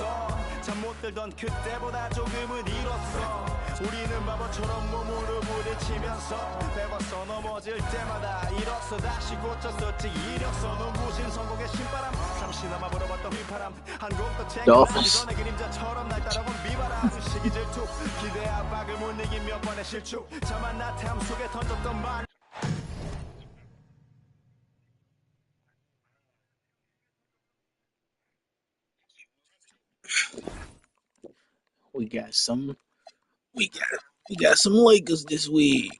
없어 잠 못 들던 그때보다 조금은 잃었어 우리는 바보처럼 몸으로 부딪히면서 배웠어 넘어질 때마다 일었어 다시 고쳤었지 이력서 눈부신 성공의 신바람 잠시나마 불어봤던 휘파람 한 곡도 챙겨나기 전에 그림자처럼 날 따라온 비바람 시기 질투 기대 압박을 못 이긴 몇 번의 실축 자만 나태함 속에 던졌던 말 We got some Lakers this week.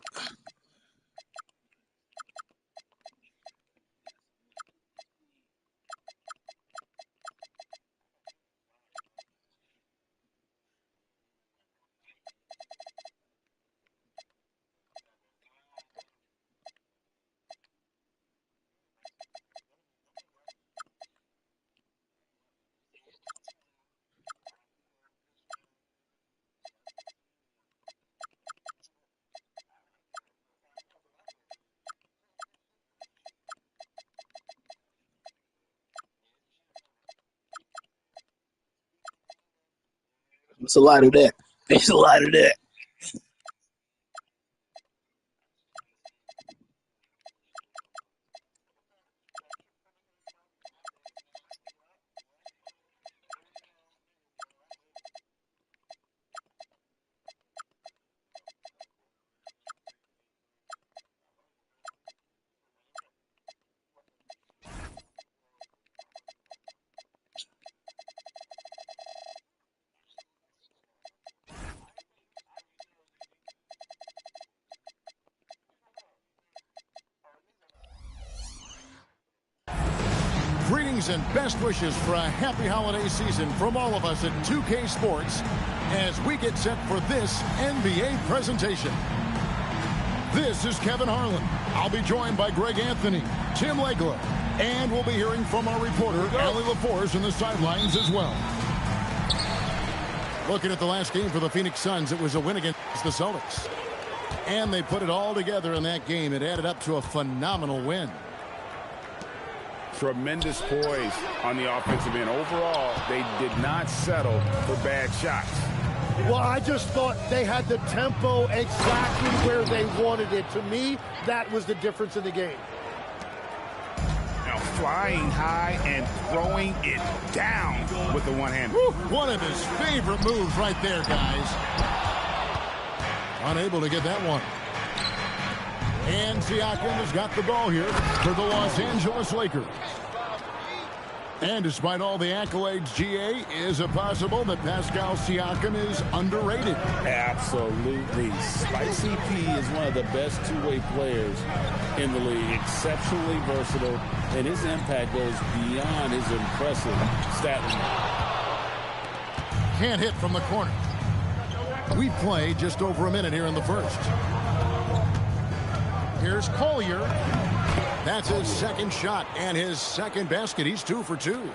It's a lot of that. It's a lot of that. Greetings and best wishes for a happy holiday season from all of us at 2K Sports as we get set for this NBA presentation. This is Kevin Harlan. I'll be joined by Greg Anthony, Tim Legler, and we'll be hearing from our reporter, Allie LaForce, in the sidelines as well. Looking at the last game for the Phoenix Suns, it was a win against the Celtics. And they put it all together in that game. It added up to a phenomenal win. Tremendous poise on the offensive end. Overall, they did not settle for bad shots. Well, I just thought they had the tempo exactly where they wanted it. To me, that was the difference in the game. Now flying high and throwing it down with the one hand. One of his favorite moves right there, guys. Unable to get that one. And Siakam has got the ball here for the Los Angeles Lakers. And despite all the accolades, GA, is it possible that Pascal Siakam is underrated? Absolutely. Spicy P is one of the best two-way players in the league. Exceptionally versatile, and his impact goes beyond his impressive stat line. Can't hit from the corner. We play just over a minute here in the first. Here's Collier. That's his second shot and his second basket. He's 2 for 2.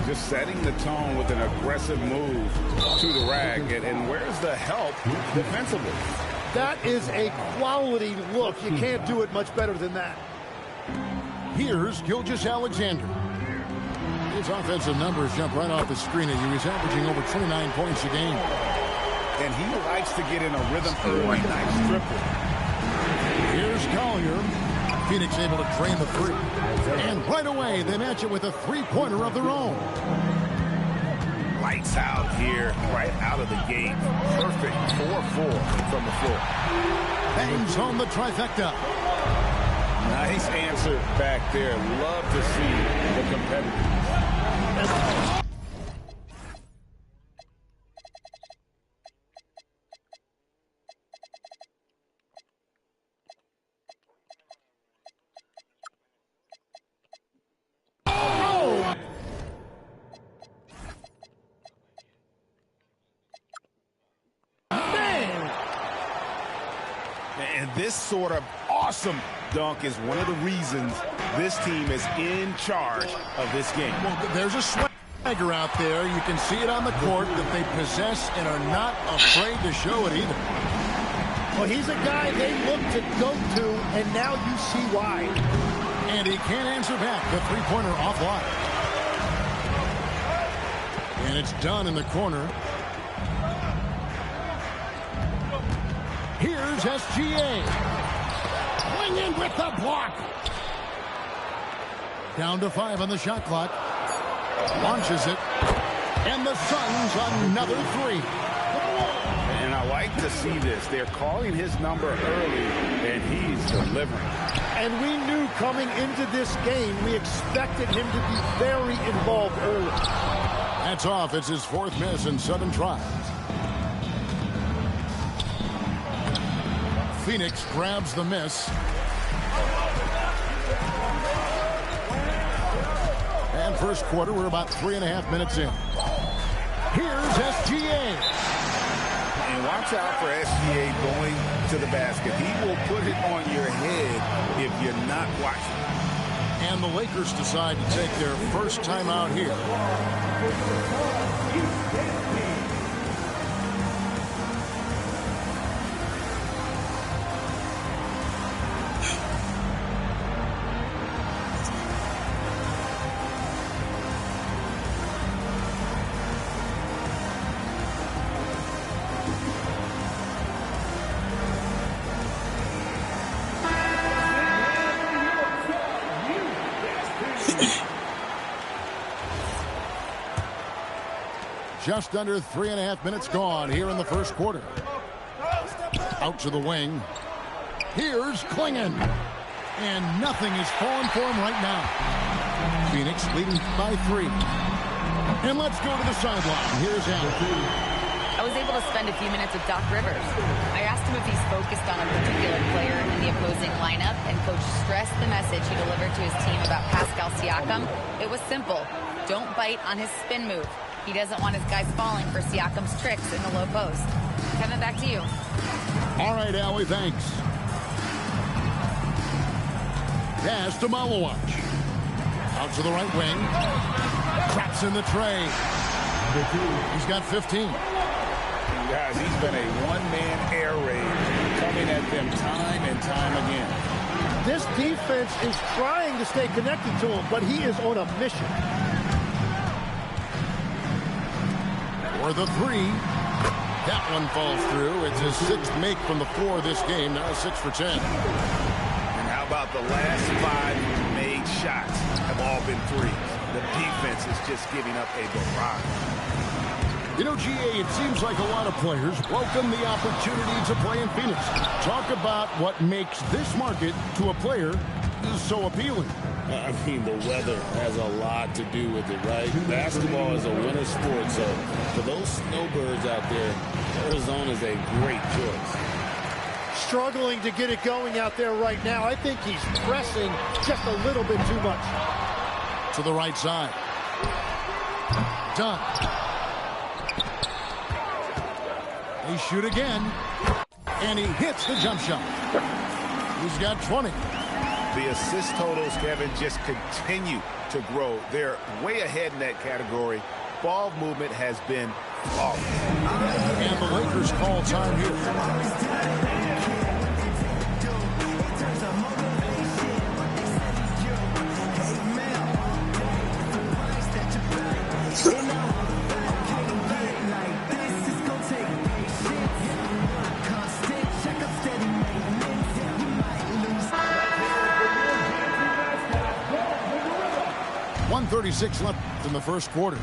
Just setting the tone with an aggressive move to the rag. And where's the help defensively? That is a quality look. You can't do it much better than that. Here's Gilgeous-Alexander. His offensive numbers jump right off the screen at you. He's averaging over 29 points a game. And he likes to get in a rhythm early. Nice triple. Here's Collier. Phoenix able to drain the three. And right away, they match it with a three-pointer of their own. Lights out here, right out of the gate. Perfect 4-4 from the floor. Bangs home the trifecta. Nice answer back there. Love to see the competitors. And this sort of awesome dunk is one of the reasons this team is in charge of this game. Well, there's a swagger out there. You can see it on the court that they possess and are not afraid to show it either. Well, he's a guy they look to go to, and now you see why. And he can't answer back. The three-pointer offline. And it's done in the corner. Here's SGA. Swinging with the block. Down to 5 on the shot clock. Launches it. And the Suns another 3. And I like to see this. They're calling his number early, and he's delivering. And we knew coming into this game, we expected him to be very involved early. That's off. It's his 4th miss in 7 tries. Phoenix grabs the miss. And first quarter, we're about 3.5 minutes in. Here's SGA. And watch out for SGA going to the basket. He will put it on your head if you're not watching. And the Lakers decide to take their first time out here. Just under 3.5 minutes gone here in the first quarter. Out to the wing. Here's Klingon. And nothing is falling for him right now. Phoenix leading by 3. And let's go to the sideline. Here's Allen. I was able to spend a few minutes with Doc Rivers. I asked him if he's focused on a particular player in the opposing lineup, and Coach stressed the message he delivered to his team about Pascal Siakam. It was simple. Don't bite on his spin move. He doesn't want his guys falling for Siakam's tricks in the low post. Kevin, back to you. All right, Allie, thanks. Pass to Malowacz. Out to the right wing. Traps in the tray. He's got 15. Guys, he's been a one-man air raid, coming at them time and time again. This defense is trying to stay connected to him, but he is on a mission. For the 3. That one falls through. It's his 6th make from the floor this game. Now 6 for 10. And how about the last 5 made shots have all been threes? The defense is just giving up a barrage. You know, GA, it seems like a lot of players welcome the opportunity to play in Phoenix. Talk about what makes this market to a player so appealing. I mean, the weather has a lot to do with it, right? Basketball is a winter sport, so for those snowbirds out there, Arizona is a great choice. Struggling to get it going out there right now. I think he's pressing just a little bit too much. To the right side. Done. They shoot again. And he hits the jump shot. He's got 20. The assist totals, Kevin, just continue to grow. They're way ahead in that category. Ball movement has been flawless. And the Lakers call time here. .36 left in the first quarter.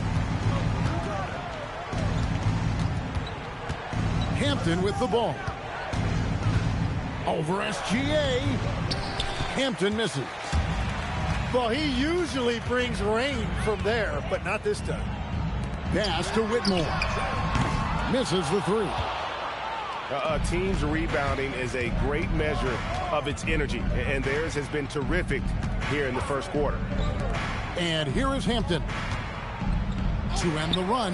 Hampton with the ball. Over SGA. Hampton misses. Well, he usually brings rain from there, but not this time. Pass to Whitmore. Misses the 3. A team's rebounding is a great measure of its energy, and theirs has been terrific here in the first quarter. And here is Hampton to end the run.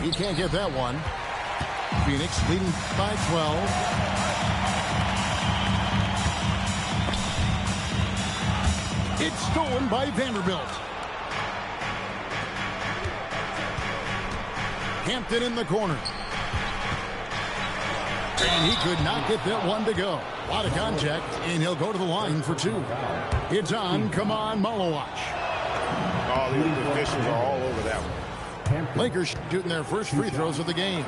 He can't get that one. Phoenix leading by 12. It's stolen by Vanderbilt. Hampton in the corner. And he could not get that one to go. A lot of contact, and he'll go to the line for 2. It's on. Come on, Malowacz. All the officials are all over that one. Lakers shooting their first free throws of the game.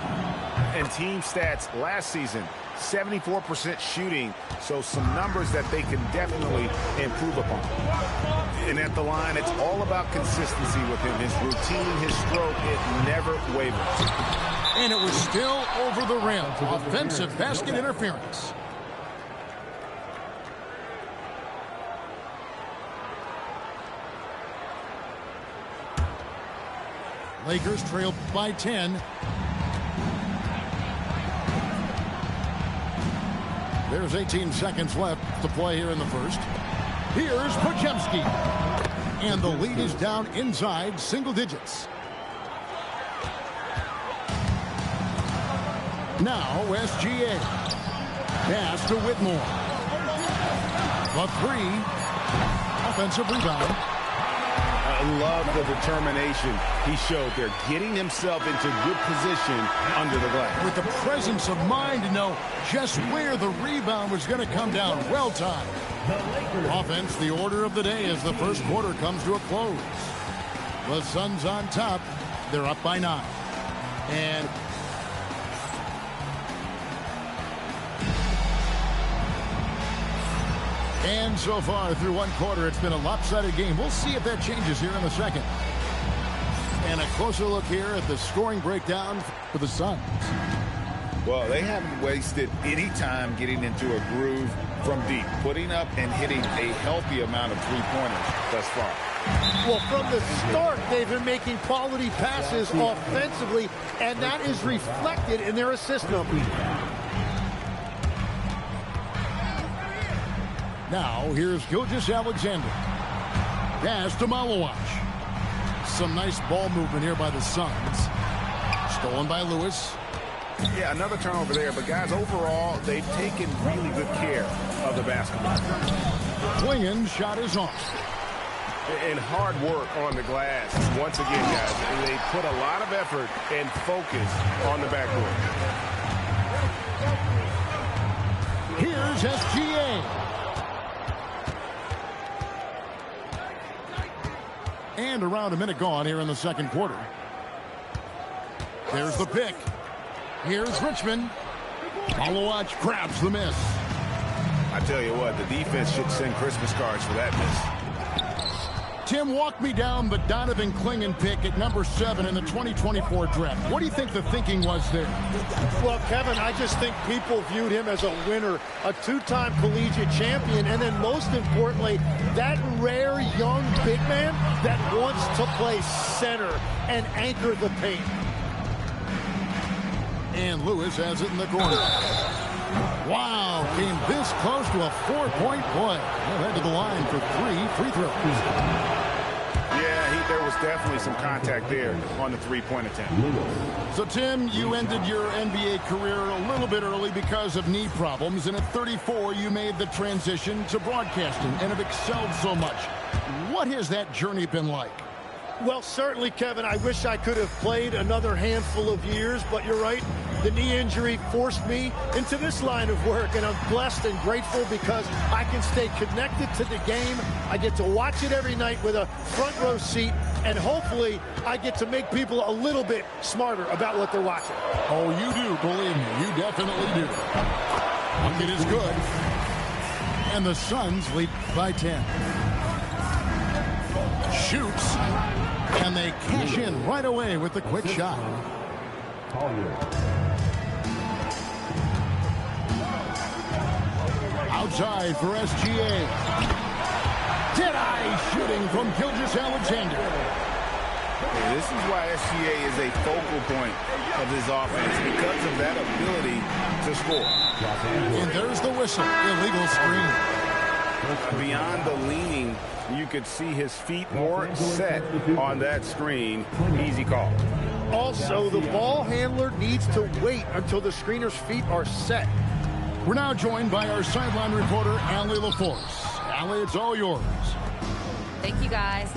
And team stats last season, 74% shooting, so some numbers that they can definitely improve upon. And at the line, it's all about consistency with him. His routine, his stroke, it never wavers. And it was still over the rim. Offensive basket interference. Lakers trail by 10. There's 18 seconds left to play here in the first. Here's Podziemski. And the lead is down inside single digits. Now SGA. Pass to Whitmore. A three. Offensive rebound. I love the determination he showed there, getting himself into good position under the glass. With the presence of mind to know just where the rebound was going to come down. Well timed. Offense, the order of the day as the first quarter comes to a close. The Suns on top. They're up by 9. And so far through one quarter, it's been a lopsided game. We'll see if that changes here in the second. And a closer look here at the scoring breakdown for the Suns. Well, they haven't wasted any time getting into a groove from deep, putting up and hitting a healthy amount of three-pointers thus far. Well, from the start, they've been making quality passes offensively, and that is reflected in their assist numbers. Now, here's Gilgeous-Alexander. Pass to Malawach. Some nice ball movement here by the Suns. Stolen by Lewis. Yeah, another turnover there, but guys, overall, they've taken really good care of the basketball. Clingan shot is off. And hard work on the glass. Once again, guys, they put a lot of effort and focus on the backboard. Here's SGA. And around a minute gone here in the second quarter. There's the pick. Here's Richmond. Malawach grabs the miss. I tell you what, the defense should send Christmas cards for that miss. Tim, walk me down the Donovan Clingan pick at number 7 in the 2024 draft. What do you think the thinking was there? Well, Kevin, I just think people viewed him as a winner, a two-time collegiate champion, and then most importantly, that rare young big man that wants to play center and anchor the paint. And Lewis has it in the corner. Wow, came this close to a 4-point play. Well, head to the line for 3 free throws. Yeah, there was definitely some contact there on the three-point attempt. So, Tim, you ended your NBA career a little bit early because of knee problems, and at 34, you made the transition to broadcasting and have excelled so much. What has that journey been like? Well, certainly, Kevin, I wish I could have played another handful of years, but you're right. The knee injury forced me into this line of work, and I'm blessed and grateful because I can stay connected to the game. I get to watch it every night with a front row seat, and hopefully I get to make people a little bit smarter about what they're watching. Oh, you do, believe me. You definitely do. Bucket is good. And the Suns lead by 10. Shoots. And they cash in right away with the quick shot. Outside for SGA. Dead-eye shooting from Gilgeous-Alexander. This is why SGA is a focal point of this offense because of that ability to score. And there's the whistle. Illegal screen. Beyond the leaning, you could see his feet more set on that screen. Easy call. Also, the ball handler needs to wait until the screener's feet are set. We're now joined by our sideline reporter, Allie LaForce. Allie, it's all yours. Thank you, guys.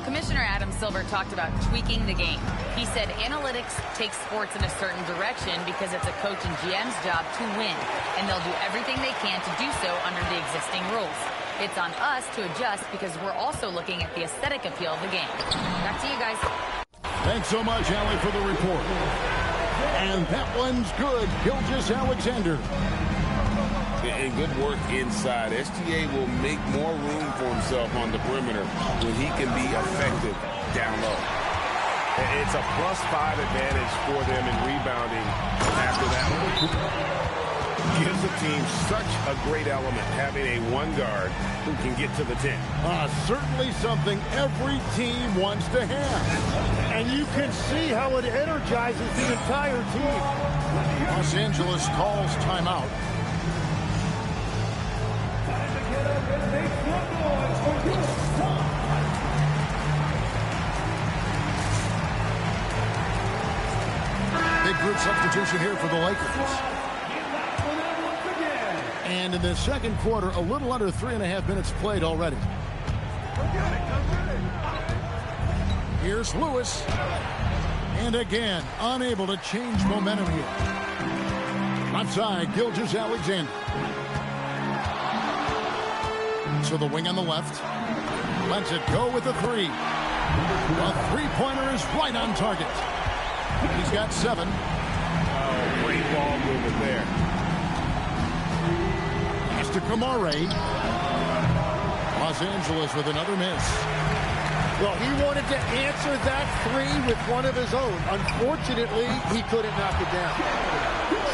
Commissioner Adam Silver talked about tweaking the game. He said analytics take sports in a certain direction because it's a coach and GM's job to win, and they'll do everything they can to do so under the existing rules. It's on us to adjust because we're also looking at the aesthetic appeal of the game. Back to you guys. Thanks so much, Allie, for the report. And that one's good. Gilgeous-Alexander. And good work inside. SGA will make more room for himself on the perimeter when he can be effective down low. It's a +5 advantage for them in rebounding after that one. Gives the team such a great element having a one guard who can get to the 10. Certainly something every team wants to have. And you can see how it energizes the entire team. Los Angeles calls timeout. Big group substitution here for the Lakers. And in the second quarter, a little under 3.5 minutes played already. Here's Lewis. And again, unable to change momentum here. Left side, Gilgeous-Alexander. So the wing on the left. Lets it go with a three. A three-pointer is right on target. He's got 7. Oh, great ball movement there. Pass to Kamare. Los Angeles with another miss. Well, he wanted to answer that three with one of his own. Unfortunately, he couldn't knock it down.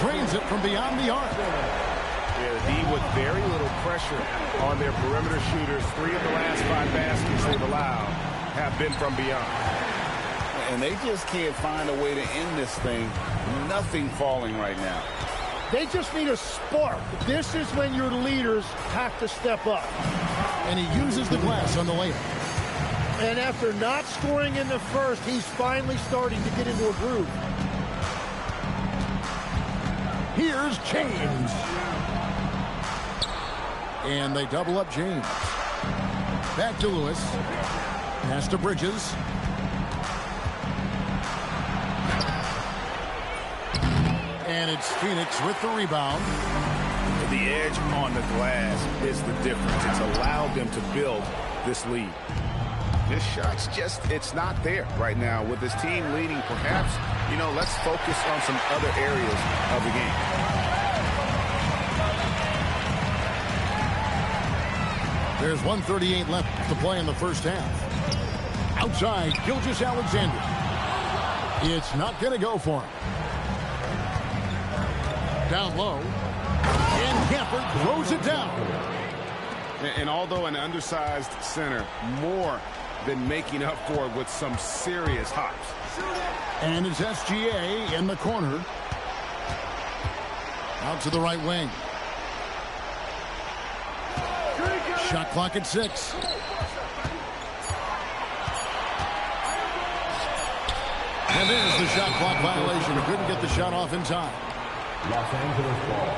Trains it from beyond the arc. Yeah, the D with very little pressure on their perimeter shooters. 3 of the last 5 baskets they've allowed have been from beyond. And they just can't find a way to end this thing. Nothing falling right now. They just need a spark. This is when your leaders have to step up. And he uses the glass on the layup. And after not scoring in the first, he's finally starting to get into a groove. Here's James. And they double up James. Back to Lewis. Pass to Bridges. And it's Phoenix with the rebound. The edge on the glass is the difference. It's allowed them to build this lead. This shot's just, it's not there right now. With this team leading, perhaps, let's focus on some other areas of the game. There's 1:38 left to play in the first half. Outside, Gilgeous-Alexander. It's not going to go for him. Down low. And Gafford throws it down. And although an undersized center, more than making up for it with some serious hops. And it's SGA in the corner. Out to the right wing. Shot clock at 6. And there's the shot clock violation. Couldn't get the shot off in time. Los Angeles ball.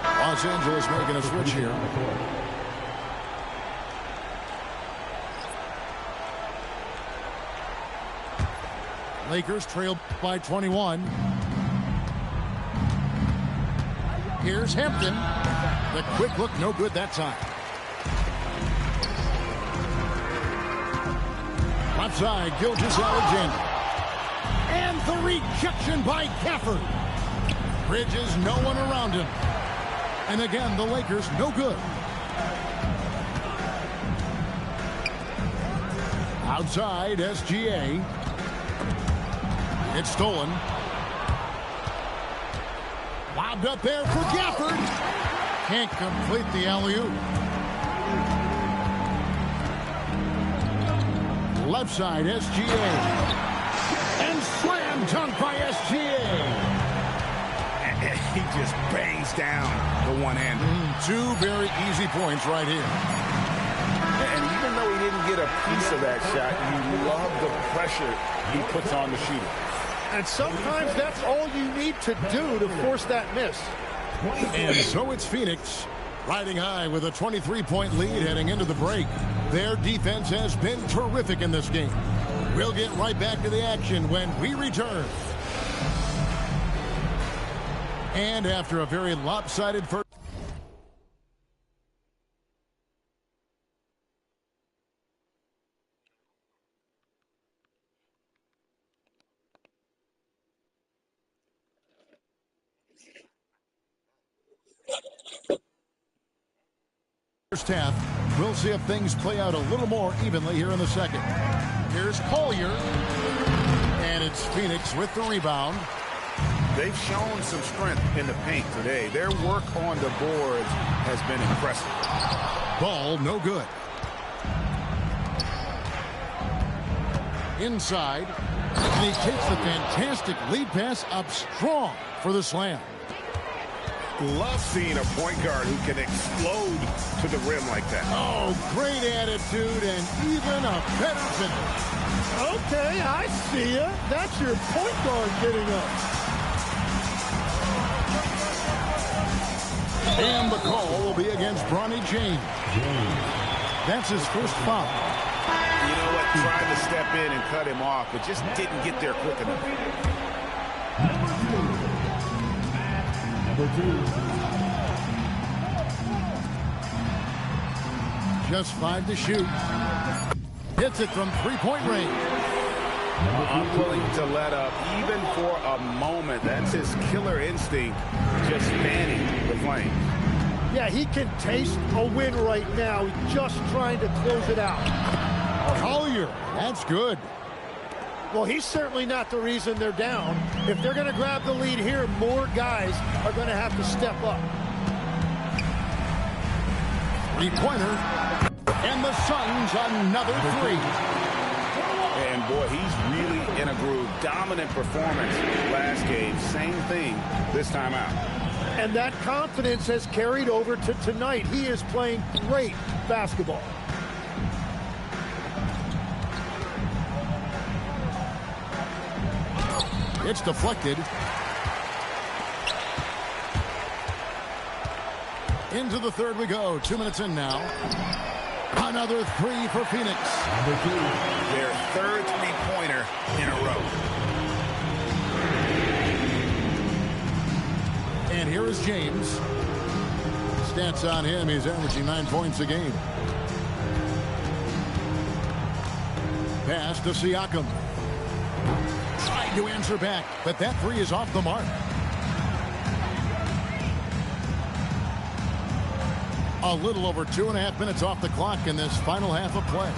Los Angeles making a switch here. Lakers trail by 21. Here's Hampton. The quick look, no good that time. Left side, Gilgeous-Alexander. And the rejection by Gafford. Bridges, no one around him. And again, the Lakers, no good. Outside, SGA. It's stolen. Lobbed up there for Gafford. Can't complete the alley-oop. Left side, SGA. And slam dunk by SGA. He just bangs down the one-hander. 2 very easy points right here. And even though he didn't get a piece of that shot, you love the pressure he puts on the shooter. And sometimes that's all you need to do to force that miss. And so it's Phoenix riding high with a 23-point lead heading into the break. Their defense has been terrific in this game. We'll get right back to the action when we return. And after a very lopsided first First half. We'll see if things play out a little more evenly here in the second. Here's Collier. And it's Phoenix with the rebound. They've shown some strength in the paint today. Their work on the boards has been impressive. Ball no good. Inside. And he takes the fantastic lead pass up strong for the slam. Love seeing a point guard who can explode to the rim like that. Oh, great attitude and even a better finish. Okay, I see ya. That's your point guard getting up. And the call will be against Bronny James. That's his first foul. You know what? Tried to step in and cut him off, but just didn't get there quick enough. Number 2. Just 5 to shoot. Hits it from three-point range. Unwilling to let up, even for a moment. That's his killer instinct, just fanning the flame. Yeah, he can taste a win right now. He's just trying to close it out. Collier, that's good. Well, he's certainly not the reason they're down. If they're going to grab the lead here, more guys are going to have to step up. Three-pointer. And the Suns another three. And boy, he's really in a groove. Dominant performance last game. Same thing this time out. And that confidence has carried over to tonight. He is playing great basketball. It's deflected. Into the third we go. 2 minutes in now. Another three for Phoenix. Their third three-pointer in a row. And here is James. Stats on him. He's averaging 9 points a game. Pass to Siakam. Tried to answer back, but that three is off the mark. A little over 2.5 minutes off the clock in this final half of play.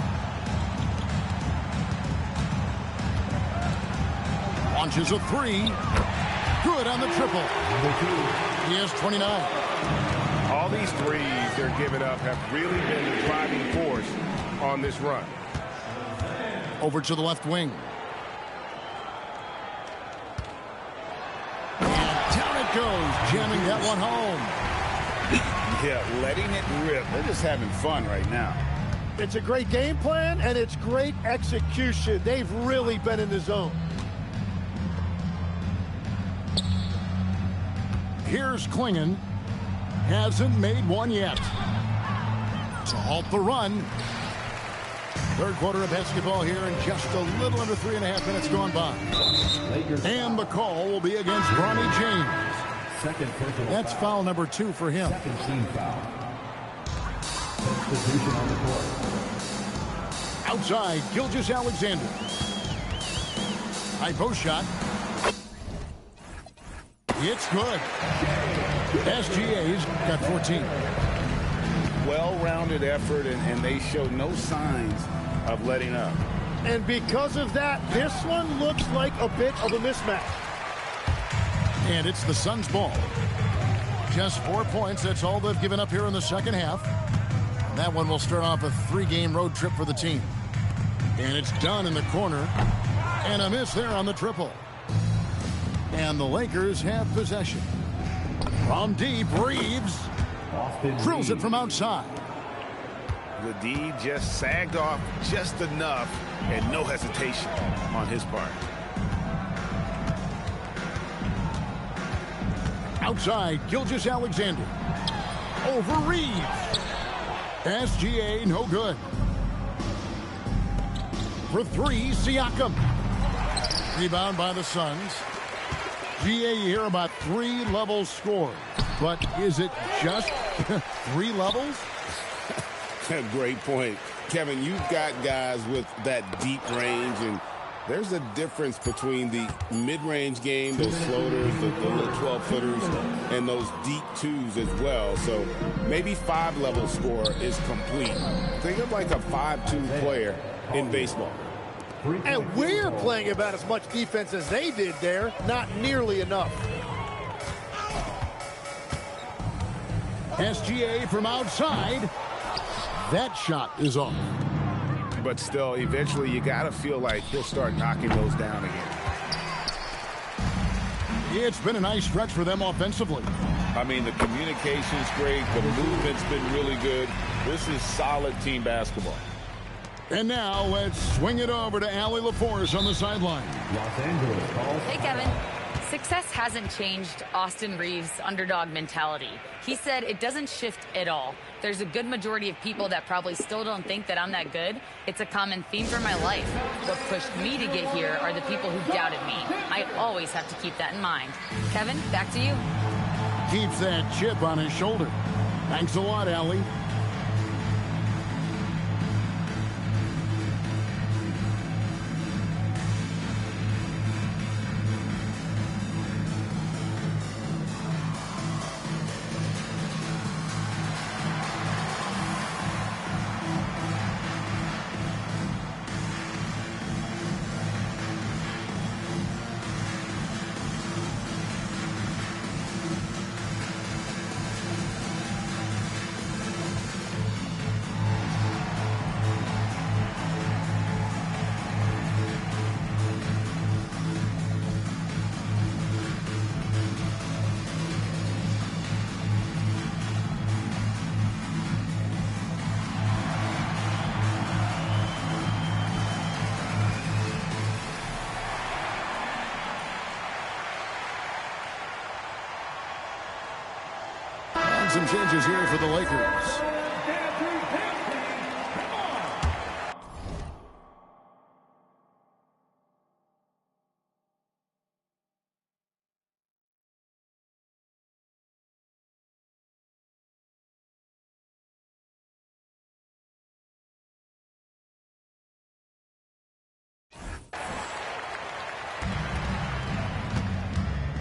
Launches a three. Good on the triple. He has 29. All these threes they're giving up have really been the driving force on this run. Over to the left wing. And down it goes, jamming that one home. Yeah, letting it rip. They're just having fun right now. It's a great game plan, and it's great execution. They've really been in the zone. Here's Klingon. Hasn't made one yet. To halt the run. Third quarter of basketball here, and just a little under 3.5 minutes gone by. And the call will be against Bronny James. That's foul number 2 for him. Second team foul. Substitution on the court. Outside, Gilgeous-Alexander. High post shot. It's good. SGA's got 14. Well-rounded effort, and they show no signs of letting up. And because of that, this one looks like a bit of a mismatch. And it's the Suns' ball. Just 4 points. That's all they've given up here in the second half. And that one will start off a 3-game road trip for the team. And it's done in the corner. And a miss there on the triple. And the Lakers have possession. From deep, Reeves drills it from outside. The D just sagged off just enough, and no hesitation on his part. Outside, Gilgeous-Alexander. Over Reeves. SGA, no good. For 3, Siakam. Rebound by the Suns. GA, you hear about 3 levels scored. But is it just 3 levels? Great point. Kevin, you've got guys with that deep range, and There's a difference between the mid-range game, those floaters, the little 12-footers, and those deep twos as well. So maybe 5-level score is complete. Think of like a 5-2 player in baseball. And we're playing about as much defense as they did there. Not nearly enough. SGA from outside. That shot is off. But still, eventually you got to feel like he'll start knocking those down again. It's been a nice stretch for them offensively. I mean, the communication's great. The movement's been really good. This is solid team basketball. And now let's swing it over to Allie LaForce on the sideline. Los Angeles calls. Hey, Kevin. Success hasn't changed Austin Reeves' underdog mentality. He said it doesn't shift at all. There's a good majority of people that probably still don't think that I'm that good. It's a common theme for my life. What pushed me to get here are the people who doubted me. I always have to keep that in mind. Kevin, back to you. Keeps that chip on his shoulder. Thanks a lot, Allie. Some changes here for the Lakers.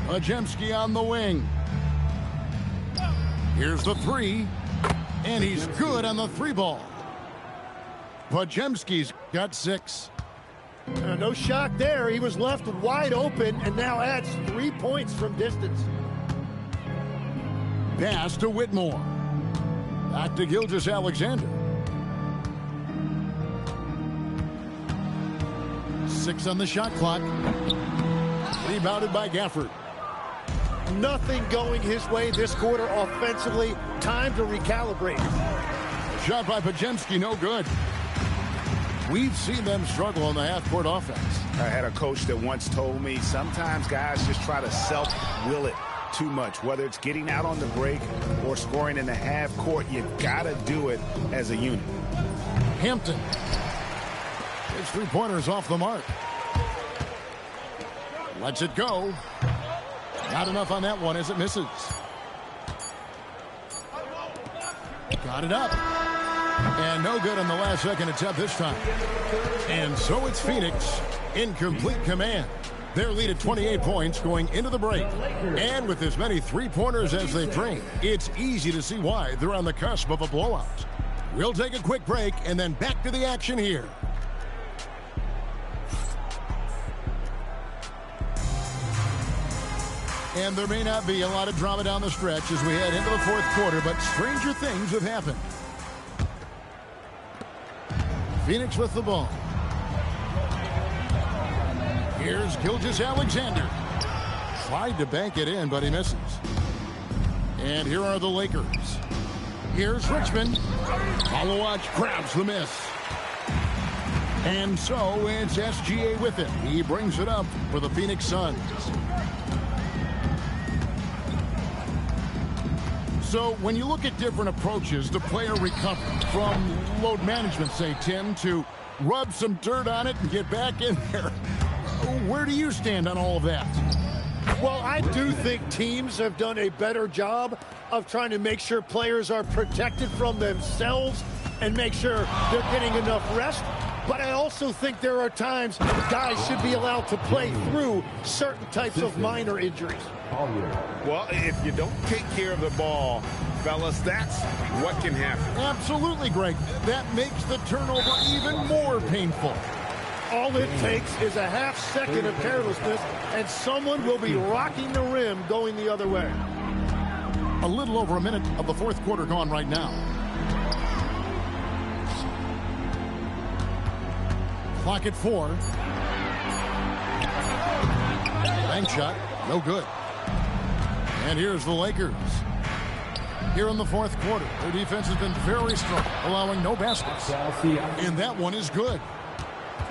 Podziemski on the wing. Here's the three, and he's good on the three ball. Podziemski's got 6. No shock there. He was left wide open and now adds 3 points from distance. Pass to Whitmore. Back to Gilgeous-Alexander. 6 on the shot clock. Rebounded by Gafford. Nothing going his way this quarter offensively. Time to recalibrate. Shot by Podziemski, no good. We've seen them struggle on the half-court offense. I had a coach that once told me sometimes guys just try to self-will it too much. Whether it's getting out on the break or scoring in the half court, you got to do it as a unit. Hampton. His three-pointer's off the mark. Lets it go. Not enough on that one as it misses. Got it up. And no good on the last second attempt this time. And so it's Phoenix in complete command. Their lead at 28 points going into the break. And with as many three-pointers as they drain, it's easy to see why they're on the cusp of a blowout. We'll take a quick break and then back to the action here. And there may not be a lot of drama down the stretch as we head into the fourth quarter, but stranger things have happened. Phoenix with the ball. Here's Gilgeous-Alexander. Tried to bank it in, but he misses. And here are the Lakers. Here's Richmond. Malawach grabs the miss. And so it's SGA with it. He brings it up for the Phoenix Suns. So when you look at different approaches to player recovery, from load management, say, Tim, to rub some dirt on it and get back in there, where do you stand on all of that? Well, I do think teams have done a better job of trying to make sure players are protected from themselves and make sure they're getting enough rest. but I also think there are times guys should be allowed to play through certain types of minor injuries. Well, if you don't take care of the ball, fellas, that's what can happen. Absolutely, Greg. That makes the turnover even more painful. All it takes is a half second of carelessness, and someone will be rocking the rim going the other way. A little over a minute of the fourth quarter gone right now. Clock at 4. Bank shot, no good. And here's the Lakers. Here in the fourth quarter, their defense has been very strong, allowing no baskets. And that one is good.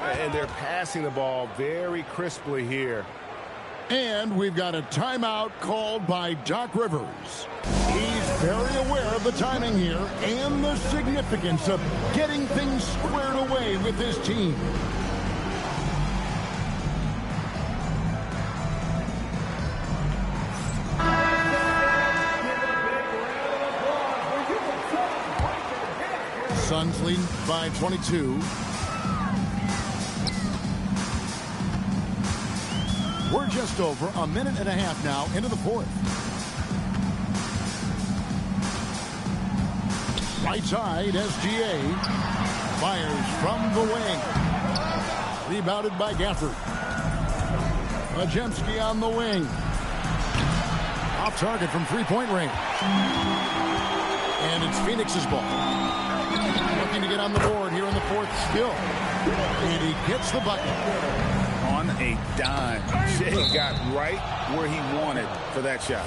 And they're passing the ball very crisply here. And we've got a timeout called by Doc Rivers. He's very aware of the timing here and the significance of getting things squared away with his team. Suns lead by 22. We're just over a minute and a half now into the fourth. Right side, SGA fires from the wing. Rebounded by Gafford. Majemski on the wing. Off target from three-point range. And it's Phoenix's ball. Looking to get on the board here in the fourth still. And he gets the bucket. On a dime. Shea got right where he wanted for that shot.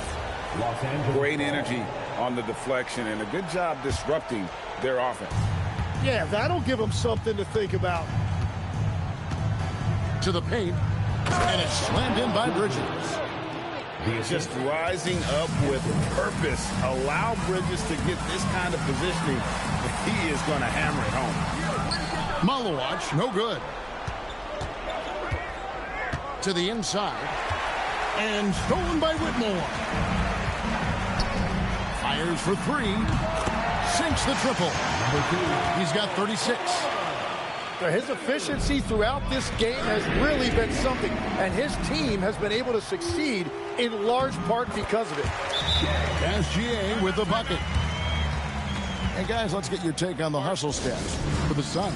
Great energy on the deflection and a good job disrupting their offense. Yeah, that'll give them something to think about. To the paint. And it's slammed in by Bridges. Just rising up with purpose. Allow Bridges to get this kind of positioning. He is going to hammer it home. Malawach, no good. To the inside. And stolen by Whitmore. Fires for 3. Sinks the triple. He's got 36. His efficiency throughout this game has really been something, and his team has been able to succeed in large part because of it. SGA with the bucket. Hey, guys, let's get your take on the hustle stats for the Suns.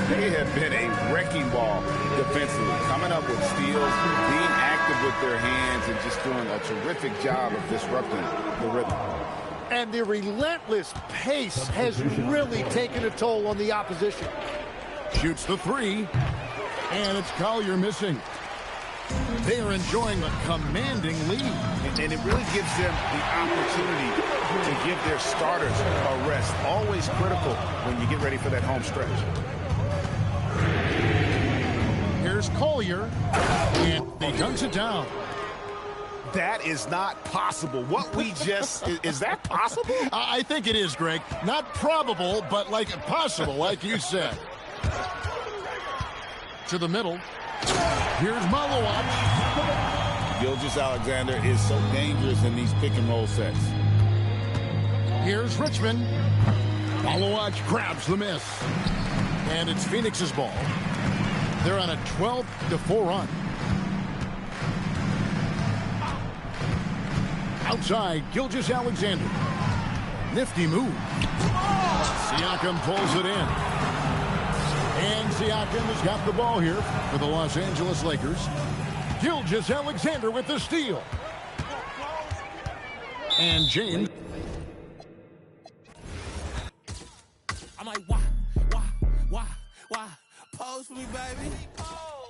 They have been a wrecking ball defensively, coming up with steals, being active with their hands, and just doing a terrific job of disrupting the rhythm. And the relentless pace has really taken a toll on the opposition. Shoots the 3, and it's Collier missing. They are enjoying a commanding lead. And it really gives them the opportunity to give their starters a rest. Always critical when you get ready for that home stretch. Here's Collier, and he dunks it down. That is not possible. What we just... is that possible? I think it is, Greg. Not probable, but like possible, like you said. To the middle. Here's Malawach. Gilgeous-Alexander is so dangerous in these pick-and-roll sets. Here's Richmond. Malawach grabs the miss. And it's Phoenix's ball. They're on a 12-4 run. Outside, Gilgeous-Alexander. Nifty move. Siakam pulls it in. And Siakam has got the ball here for the Los Angeles Lakers. Gilgeous-Alexander with the steal. And James. I'm like, why? Pose for me, baby. Pose.